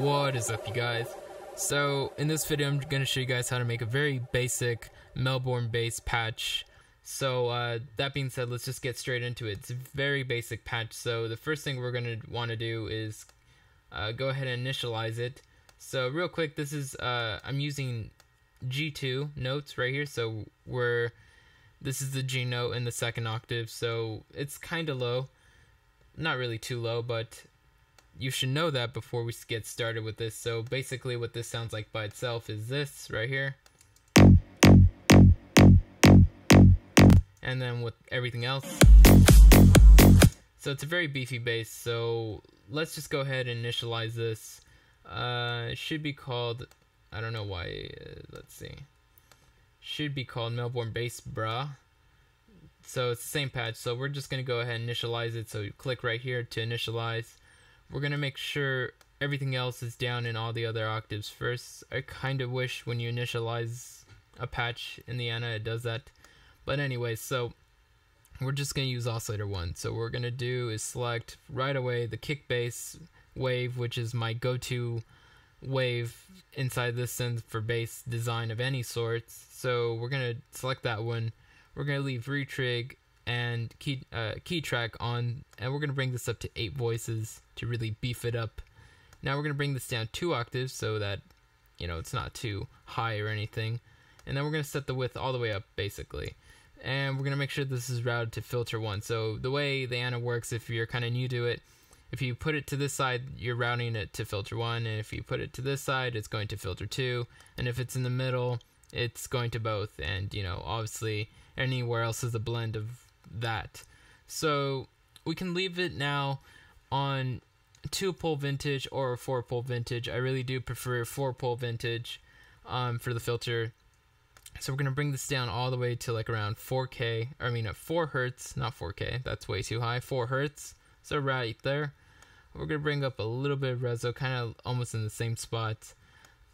What is up, you guys? So in this video I'm going to show you guys how to make a very basic Melbourne bass patch. So that being said, let's just get straight into it. It's a very basic patch. So the first thing we're going to want to do is go ahead and initialize it. So real quick, this is I'm using G2 notes right here. So this is the G note in the second octave, so it's kind of low, not really too low, but you should know that before we get started with this. So basically what this sounds like by itself is this right here, and then with everything else. So it's a very beefy bass, so let's just go ahead and initialize this. It should be called, I don't know why, let's see, should be called Melbourne Bass Bra. So it's the same patch, so we're just going to go ahead and initialize it. So you click right here to initialize. We're going to make sure everything else is down in all the other octaves first. I kind of wish when you initialize a patch in the ANA it does that. But anyway, so we're just going to use oscillator 1. So what we're going to do is select right away the kick bass wave, which is my go-to wave inside this synth for bass design of any sorts. So we're going to select that one. We're going to leave retrig and key track on, and we're going to bring this up to 8 voices to really beef it up. Now we're going to bring this down 2 octaves so that, you know, it's not too high or anything. And then we're going to set the width all the way up basically. And we're going to make sure this is routed to filter 1. So the way the ANA works, if you're kind of new to it, if you put it to this side, you're routing it to filter 1, and if you put it to this side, it's going to filter 2, and if it's in the middle, it's going to both. And, you know, obviously anywhere else is a blend of that. So we can leave it now on 2-pole vintage or a 4-pole vintage. I really do prefer 4-pole vintage for the filter. So we're going to bring this down all the way to like around 4 hertz, not 4K, that's way too high, 4 hertz. So right there, we're going to bring up a little bit of reso, kind of almost in the same spot.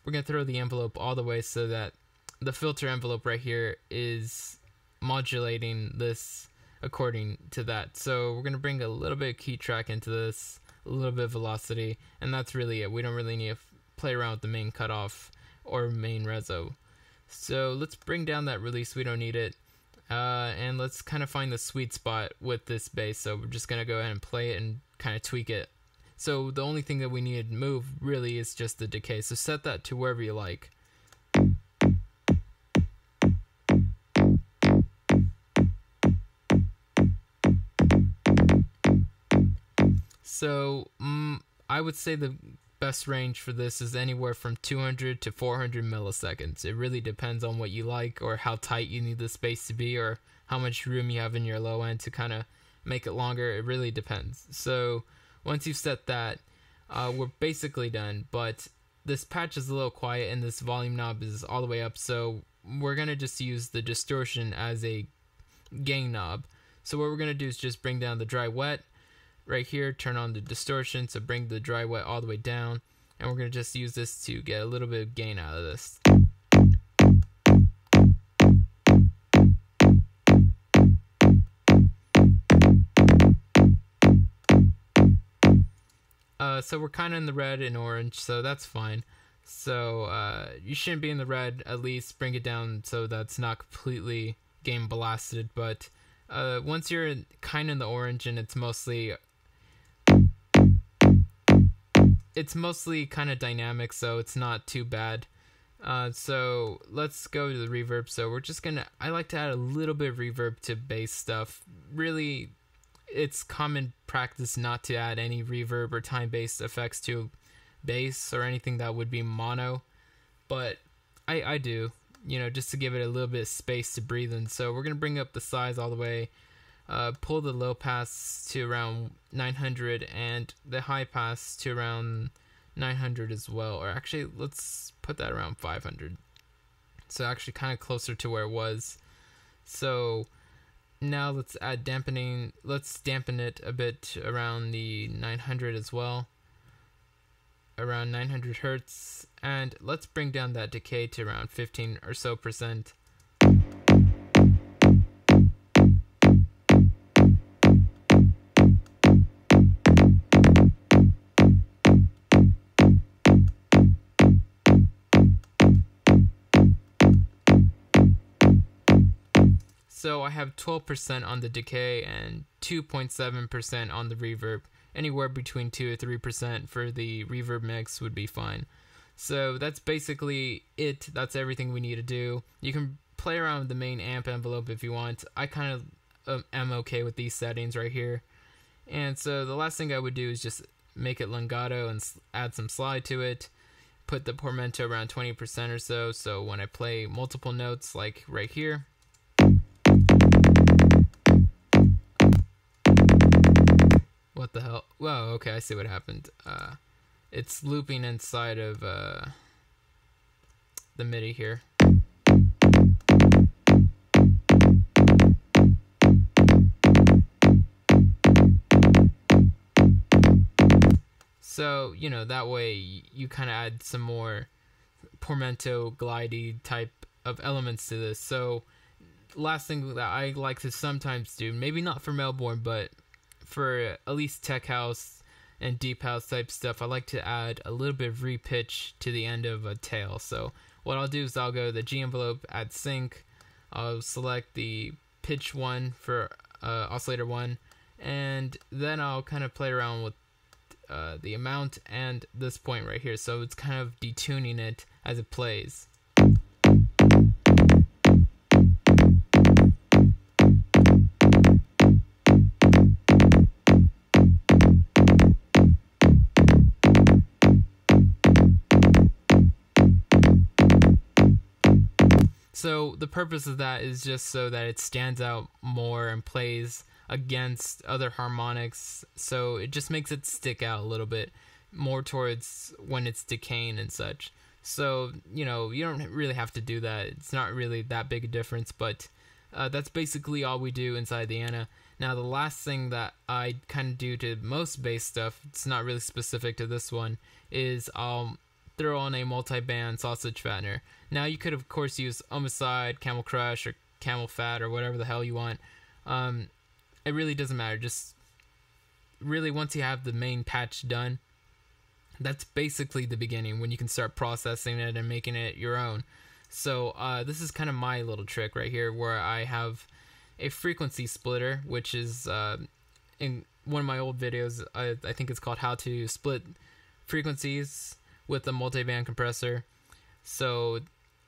We're going to throw the envelope all the way so that the filter envelope right here is modulating this according to that. So we're going to bring a little bit of key track into this, a little bit of velocity, and that's really it. We don't really need to play around with the main cutoff or main reso. So let's bring down that release, we don't need it. And let's kind of find the sweet spot with this bass. So we're just going to go ahead and play it and kind of tweak it. So the only thing that we need to move really is just the decay. So set that to wherever you like. So I would say the best range for this is anywhere from 200 to 400 milliseconds. It really depends on what you like, or how tight you need the space to be, or how much room you have in your low end to kind of make it longer. It really depends. So once you've set that, we're basically done. But this patch is a little quiet and this volume knob is all the way up, so we're going to just use the distortion as a gain knob. So what we're going to do is just bring down the dry wet right here, turn on the distortion, so bring the dry wet all the way down, and we're going to just use this to get a little bit of gain out of this. So we're kind of in the red and orange, so that's fine. So you shouldn't be in the red, at least bring it down so that's not completely gain blasted. But once you're kind of in the orange and it's mostly kind of dynamic, so it's not too bad. So let's go to the reverb. So we're just gonna, I like to add a little bit of reverb to bass stuff. Really, it's common practice not to add any reverb or time-based effects to bass or anything that would be mono, but I do, you know, just to give it a little bit of space to breathe in. So we're gonna bring up the size all the way, pull the low pass to around 900 and the high pass to around 900 as well, or actually let's put that around 500, so actually kind of closer to where it was. So now let's add dampening. Let's dampen it a bit around the 900 as well, around 900 hertz, and let's bring down that decay to around 15 or so %. So I have 12% on the decay and 2.7% on the reverb. Anywhere between 2 to 3% for the reverb mix would be fine. So that's basically it. That's everything we need to do. You can play around with the main amp envelope if you want. I kind of am okay with these settings right here. And so the last thing I would do is just make it legato and add some slide to it. Put the portamento around 20% or so. So when I play multiple notes like right here, what the hell? Whoa, okay, I see what happened. It's looping inside of the MIDI here. So, you know, that way you kind of add some more portamento, glidey type of elements to this. So, last thing that I like to sometimes do, maybe not for Melbourne, but for at least tech house and deep house type stuff, I like to add a little bit of repitch to the end of a tail. So what I'll do is I'll go to the G envelope, add sync, I'll select the pitch 1 for oscillator 1, and then I'll kind of play around with the amount and this point right here. So it's kind of detuning it as it plays. So the purpose of that is just so that it stands out more and plays against other harmonics, so it just makes it stick out a little bit more towards when it's decaying and such. So, you know, you don't really have to do that. It's not really that big a difference, but that's basically all we do inside the Anna. Now, the last thing that I kind of do to most bass stuff, it's not really specific to this one, is I'll throw on a multi-band sausage fattener. Now, you could, of course, use Homicide, Camel Crush, or Camel Fat, or whatever the hell you want. It really doesn't matter. Just really, once you have the main patch done, that's basically the beginning, when you can start processing it and making it your own. So this is kind of my little trick right here, where I have a frequency splitter, which is in one of my old videos, I think it's called How to Split Frequencies with a Multiband Compressor. So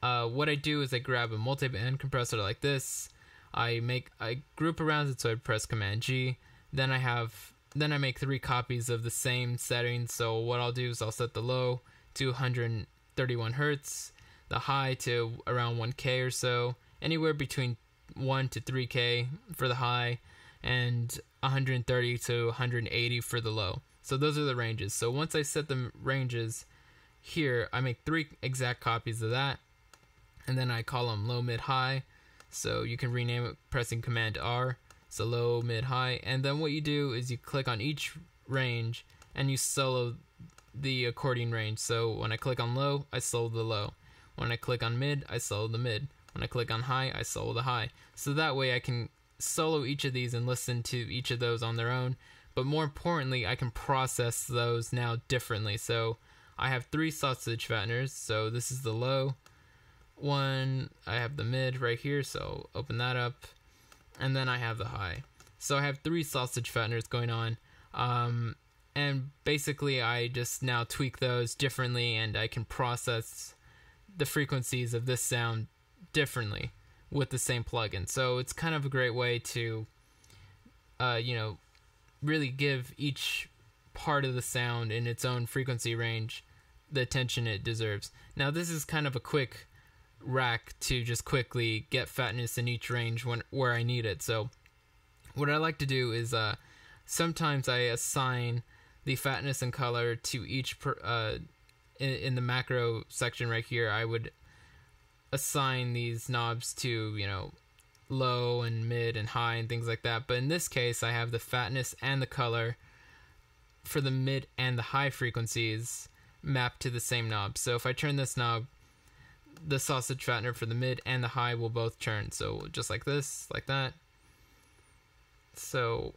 what I do is I grab a multiband compressor like this. I group around it, so I press Command G. Then I make 3 copies of the same setting. So what I'll do is I'll set the low to 131 hertz, the high to around 1K or so, anywhere between 1 to 3K for the high, and 130 to 180 for the low. So those are the ranges. So once I set the ranges here, I make 3 exact copies of that, and then I call them low, mid, high. So you can rename it pressing Command R. So low, mid, high. And then what you do is you click on each range and you solo the according range. So when I click on low, I solo the low. When I click on mid, I solo the mid. When I click on high, I solo the high. So that way I can solo each of these and listen to each of those on their own. But more importantly, I can process those now differently. So I have 3 sausage fatteners. So this is the low one. I have the mid right here, so open that up, and then I have the high. So I have 3 sausage fatteners going on, and basically I just now tweak those differently, and I can process the frequencies of this sound differently with the same plugin. So it's kind of a great way to you know, really give each part of the sound in its own frequency range the attention it deserves. Now, this is kind of a quick rack to just quickly get fatness in each range where I need it. So what I like to do is sometimes I assign the fatness and color to each in the macro section right here. I would assign these knobs to, you know, low and mid and high and things like that. But in this case, I have the fatness and the color for the mid and the high frequencies mapped to the same knob. So if I turn this knob, the sausage fattener for the mid and the high will both turn. So just like this, like that. So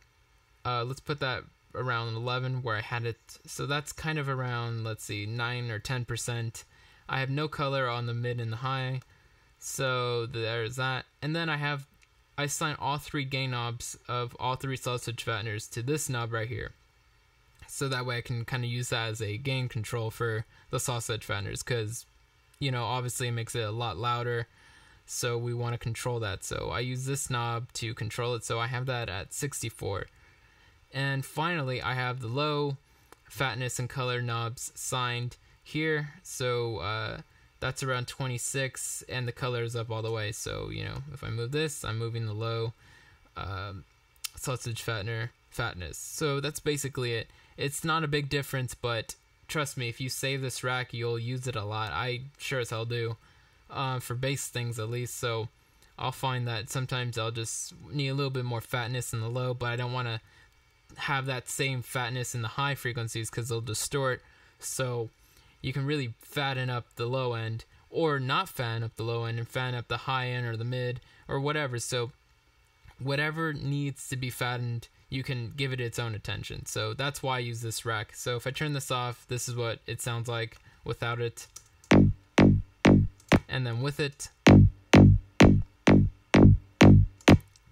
let's put that around 11 where I had it. So that's kind of around, let's see, 9 or 10%. I have no color on the mid and the high. So there's that. And then I have I assign all 3 gain knobs of all 3 sausage fatteners to this knob right here. So that way I can kind of use that as a gain control for the sausage fatteners, because, you know, obviously it makes it a lot louder. So we want to control that. So I use this knob to control it. So I have that at 64. And finally, I have the low fatness and color knobs signed here. So that's around 26, and the color is up all the way. So, you know, if I move this, I'm moving the low sausage fattener fatness. So that's basically it. It's not a big difference, but trust me, if you save this rack, you'll use it a lot. I sure as hell do, for bass things at least. So I'll find that sometimes I'll just need a little bit more fatness in the low, but I don't want to have that same fatness in the high frequencies because they'll distort. So you can really fatten up the low end, or not fatten up the low end and fatten up the high end or the mid or whatever. So whatever needs to be fattened, you can give it its own attention. So that's why I use this rack. So if I turn this off, this is what it sounds like without it, and then with it.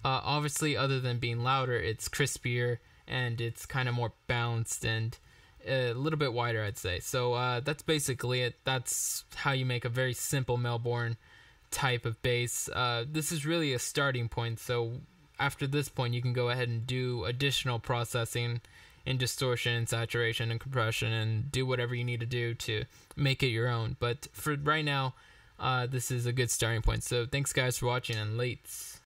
Obviously, other than being louder, it's crispier and it's kind of more balanced and a little bit wider, I'd say. So that's basically it. That's how you make a very simple Melbourne type of bass. This is really a starting point. So after this point, you can go ahead and do additional processing in distortion and saturation and compression and do whatever you need to do to make it your own. But for right now, this is a good starting point. So thanks guys for watching, and lates.